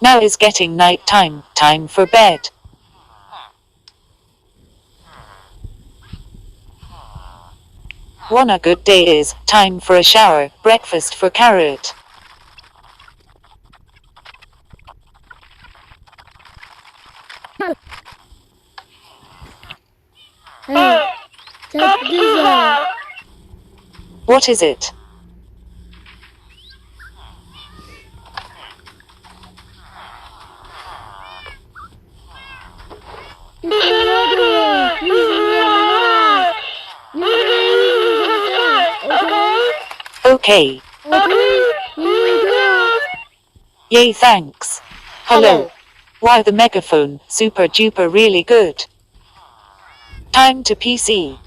Now is getting night time, time for bed. Wanna good day is, time for a shower, breakfast for carrot. Hey, check this out. What is it? It's a murderer. He's in your house. You okay? Okay. Okay, here we go. Yay, thanks. Hello. Wow, the megaphone, super duper really good. Time to PC.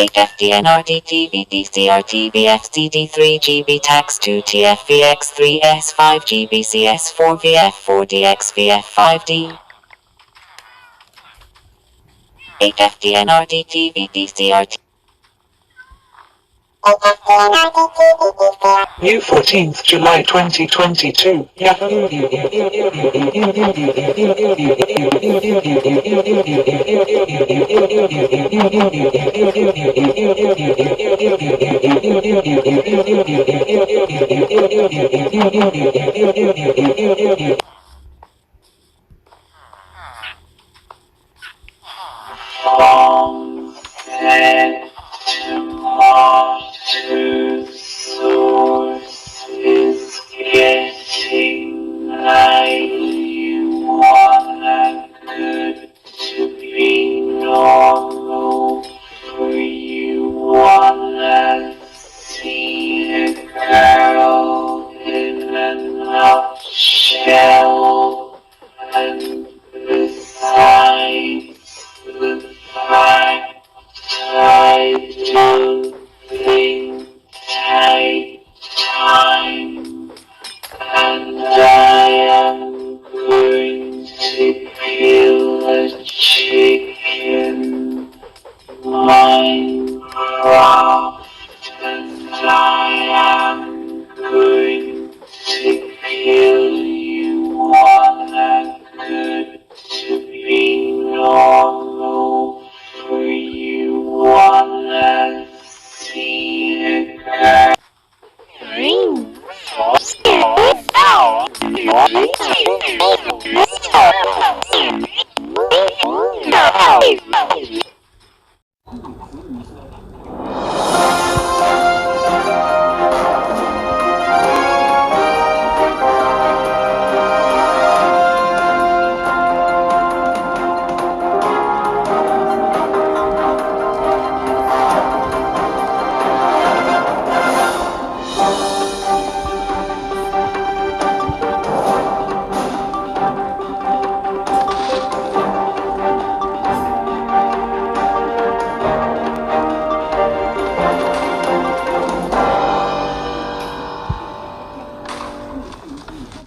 HFDNRDTVDCRTVXDD3GB tax 2 TFVX3S5 GBCS4 VF4 DXVF5D HFDNRDTVDCRT New 14th July 2022. Ring.